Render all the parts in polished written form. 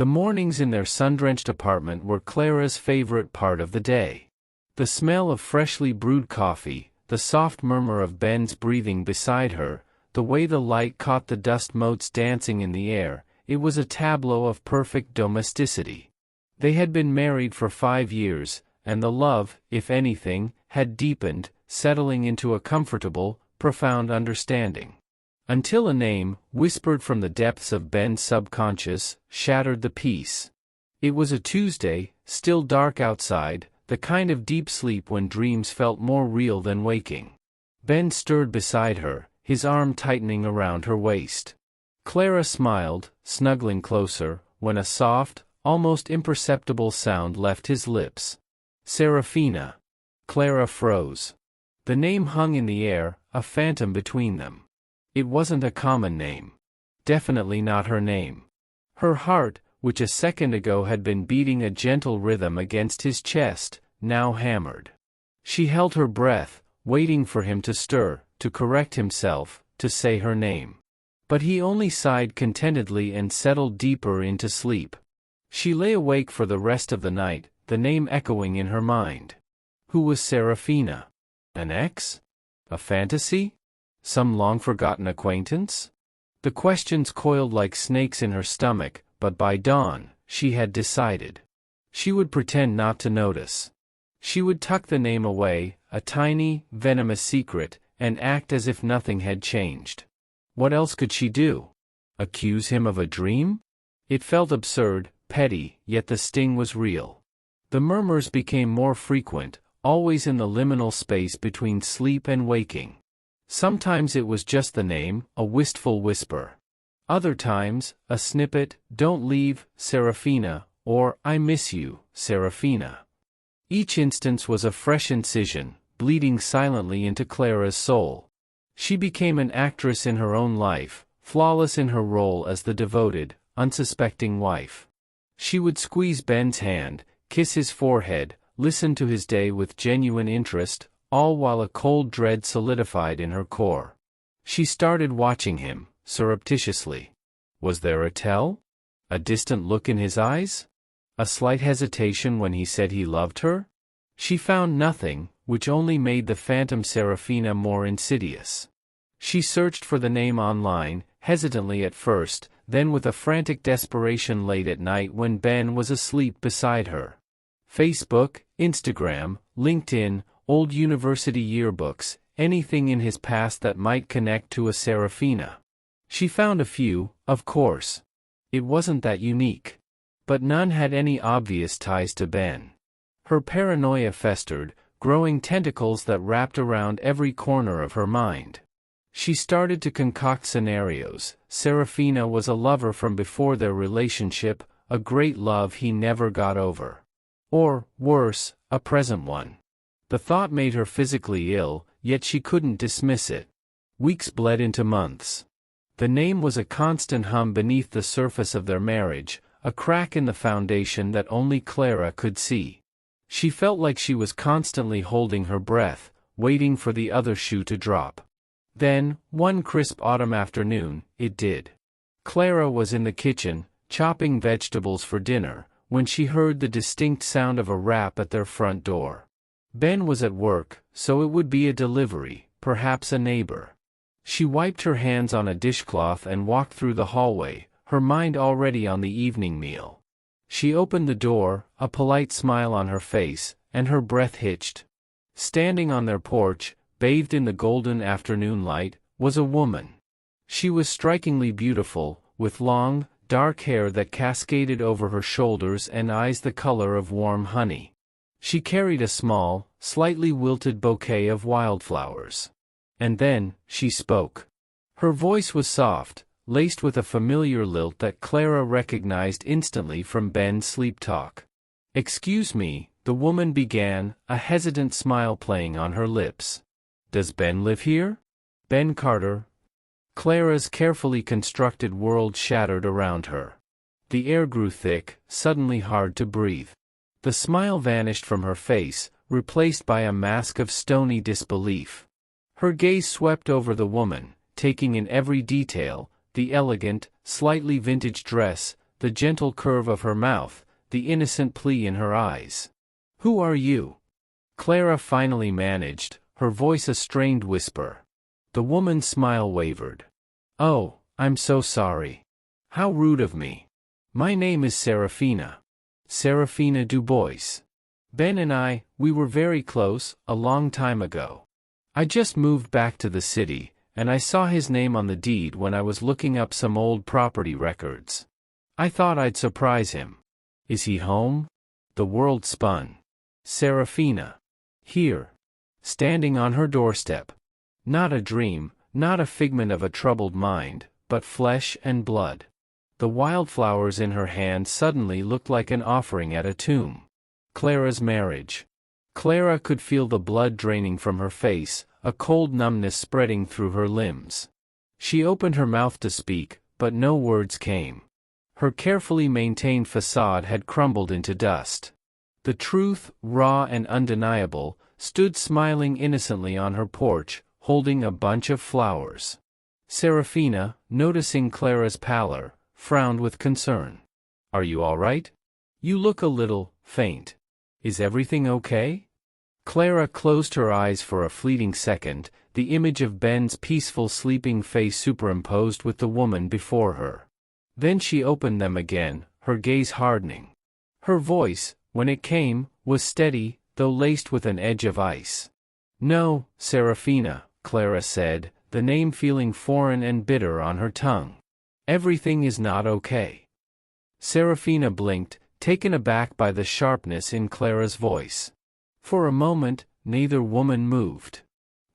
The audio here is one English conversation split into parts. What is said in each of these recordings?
The mornings in their sun-drenched apartment were Clara's favorite part of the day. The smell of freshly brewed coffee, the soft murmur of Ben's breathing beside her, the way the light caught the dust motes dancing in the air, it was a tableau of perfect domesticity. They had been married for 5 years, and the love, if anything, had deepened, settling into a comfortable, profound understanding. Until a name, whispered from the depths of Ben's subconscious, shattered the peace. It was a Tuesday, still dark outside, the kind of deep sleep when dreams felt more real than waking. Ben stirred beside her, his arm tightening around her waist. Clara smiled, snuggling closer, when a soft, almost imperceptible sound left his lips. Serafina. Clara froze. The name hung in the air, a phantom between them. It wasn't a common name. Definitely not her name. Her heart, which a second ago had been beating a gentle rhythm against his chest, now hammered. She held her breath, waiting for him to stir, to correct himself, to say her name. But he only sighed contentedly and settled deeper into sleep. She lay awake for the rest of the night, the name echoing in her mind. Who was Serafina? An ex? A fantasy? Some long-forgotten acquaintance? The questions coiled like snakes in her stomach, but by dawn, she had decided. She would pretend not to notice. She would tuck the name away, a tiny, venomous secret, and act as if nothing had changed. What else could she do? Accuse him of a dream? It felt absurd, petty, yet the sting was real. The murmurs became more frequent, always in the liminal space between sleep and waking. Sometimes it was just the name, a wistful whisper. Other times, a snippet, "Don't leave, Serafina," or "I miss you, Serafina." Each instance was a fresh incision, bleeding silently into Clara's soul. She became an actress in her own life, flawless in her role as the devoted, unsuspecting wife. She would squeeze Ben's hand, kiss his forehead, listen to his day with genuine interest, all while a cold dread solidified in her core. She started watching him, surreptitiously. Was there a tell? A distant look in his eyes? A slight hesitation when he said he loved her? She found nothing, which only made the phantom Serafina more insidious. She searched for the name online, hesitantly at first, then with a frantic desperation late at night when Ben was asleep beside her. Facebook, Instagram, LinkedIn, old university yearbooks, anything in his past that might connect to a Serafina. She found a few, of course. It wasn't that unique. But none had any obvious ties to Ben. Her paranoia festered, growing tentacles that wrapped around every corner of her mind. She started to concoct scenarios. Serafina was a lover from before their relationship, a great love he never got over. Or, worse, a present one. The thought made her physically ill, yet she couldn't dismiss it. Weeks bled into months. The name was a constant hum beneath the surface of their marriage, a crack in the foundation that only Clara could see. She felt like she was constantly holding her breath, waiting for the other shoe to drop. Then, one crisp autumn afternoon, it did. Clara was in the kitchen, chopping vegetables for dinner, when she heard the distinct sound of a rap at their front door. Ben was at work, so it would be a delivery, perhaps a neighbor. She wiped her hands on a dishcloth and walked through the hallway, her mind already on the evening meal. She opened the door, a polite smile on her face, and her breath hitched. Standing on their porch, bathed in the golden afternoon light, was a woman. She was strikingly beautiful, with long, dark hair that cascaded over her shoulders and eyes the color of warm honey. She carried a small, slightly wilted bouquet of wildflowers. And then, she spoke. Her voice was soft, laced with a familiar lilt that Clara recognized instantly from Ben's sleep talk. "Excuse me," the woman began, a hesitant smile playing on her lips. "Does Ben live here?" "Ben Carter." Clara's carefully constructed world shattered around her. The air grew thick, suddenly hard to breathe. The smile vanished from her face, replaced by a mask of stony disbelief. Her gaze swept over the woman, taking in every detail, the elegant, slightly vintage dress, the gentle curve of her mouth, the innocent plea in her eyes. "Who are you?" Clara finally managed, her voice a strained whisper. The woman's smile wavered. "Oh, I'm so sorry. How rude of me. My name is Serafina. Serafina Dubois. Ben and we were very close, a long time ago. I just moved back to the city, and I saw his name on the deed when I was looking up some old property records. I thought I'd surprise him. Is he home?" The world spun. Serafina. Here. Standing on her doorstep. Not a dream, not a figment of a troubled mind, but flesh and blood. The wildflowers in her hand suddenly looked like an offering at a tomb. Clara's marriage. Clara could feel the blood draining from her face, a cold numbness spreading through her limbs. She opened her mouth to speak, but no words came. Her carefully maintained facade had crumbled into dust. The truth, raw and undeniable, stood smiling innocently on her porch, holding a bunch of flowers. Serafina, noticing Clara's pallor, frowned with concern. "Are you all right? You look a little faint. Is everything okay?" Clara closed her eyes for a fleeting second, the image of Ben's peaceful sleeping face superimposed with the woman before her. Then she opened them again, her gaze hardening. Her voice, when it came, was steady, though laced with an edge of ice. "No, Serafina," Clara said, the name feeling foreign and bitter on her tongue. "Everything is not okay." Serafina blinked, taken aback by the sharpness in Clara's voice. For a moment, neither woman moved.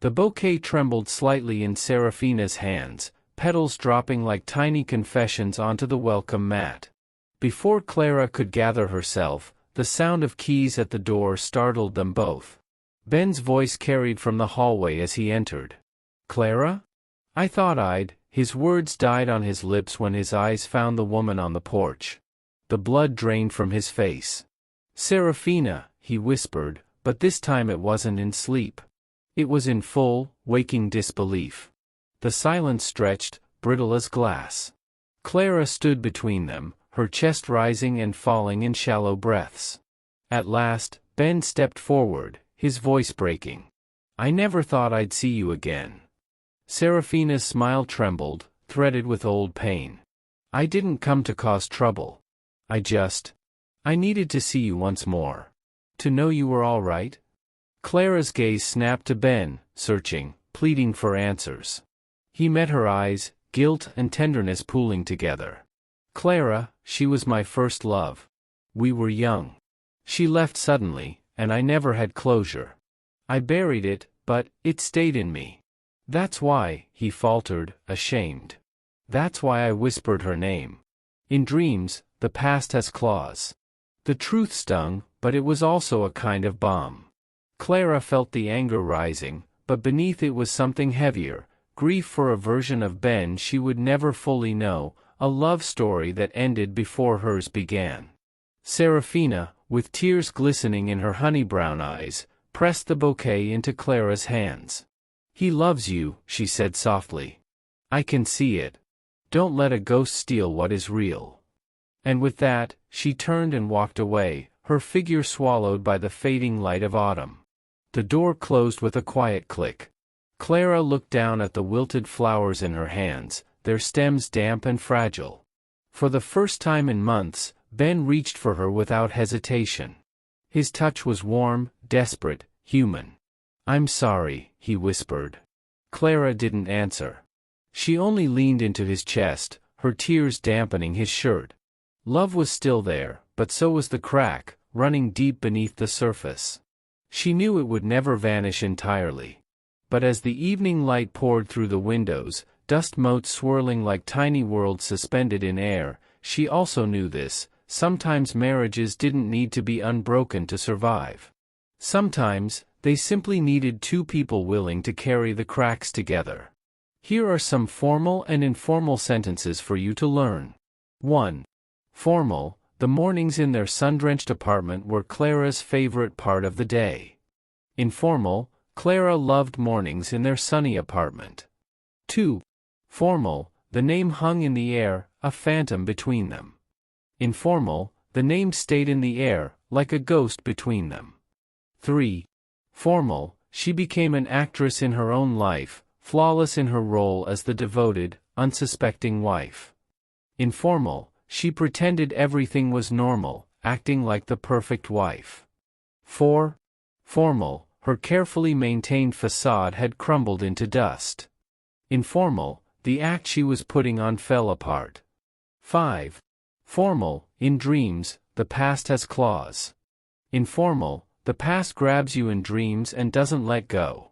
The bouquet trembled slightly in Serafina's hands, petals dropping like tiny confessions onto the welcome mat. Before Clara could gather herself, the sound of keys at the door startled them both. Ben's voice carried from the hallway as he entered. "Clara? I thought I'd—" His words died on his lips when his eyes found the woman on the porch. The blood drained from his face. "Serafina," he whispered, but this time it wasn't in sleep. It was in full, waking disbelief. The silence stretched, brittle as glass. Clara stood between them, her chest rising and falling in shallow breaths. At last, Ben stepped forward, his voice breaking. "I never thought I'd see you again." Serafina's smile trembled, threaded with old pain. "I didn't come to cause trouble. I needed to see you once more. To know you were all right." Clara's gaze snapped to Ben, searching, pleading for answers. He met her eyes, guilt and tenderness pooling together. "Clara, she was my first love. We were young. She left suddenly, and I never had closure. I buried it, but it stayed in me. That's why," he faltered, ashamed. "That's why I whispered her name. In dreams, the past has claws." The truth stung, but it was also a kind of balm. Clara felt the anger rising, but beneath it was something heavier, grief for a version of Ben she would never fully know, a love story that ended before hers began. Serafina, with tears glistening in her honey-brown eyes, pressed the bouquet into Clara's hands. "He loves you," she said softly. "I can see it. Don't let a ghost steal what is real." And with that, she turned and walked away, her figure swallowed by the fading light of autumn. The door closed with a quiet click. Clara looked down at the wilted flowers in her hands, their stems damp and fragile. For the first time in months, Ben reached for her without hesitation. His touch was warm, desperate, human. "I'm sorry," he whispered. Clara didn't answer. She only leaned into his chest, her tears dampening his shirt. Love was still there, but so was the crack, running deep beneath the surface. She knew it would never vanish entirely. But as the evening light poured through the windows, dust motes swirling like tiny worlds suspended in air, she also knew this: sometimes marriages didn't need to be unbroken to survive. Sometimes, they simply needed two people willing to carry the cracks together. Here are some formal and informal sentences for you to learn. 1. Formal: the mornings in their sun-drenched apartment were Clara's favorite part of the day. Informal: Clara loved mornings in their sunny apartment. 2. Formal: the name hung in the air, a phantom between them. Informal, the name stayed in the air, like a ghost between them. 3. Formal, she became an actress in her own life, flawless in her role as the devoted, unsuspecting wife. Informal, she pretended everything was normal, acting like the perfect wife. 4. Formal, her carefully maintained facade had crumbled into dust. Informal, the act she was putting on fell apart. 5. Formal, in dreams, the past has claws. Informal, the past grabs you in dreams and doesn't let go.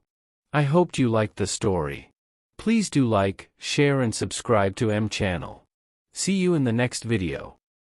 I hoped you liked the story. Please do like, share and subscribe to M channel. See you in the next video.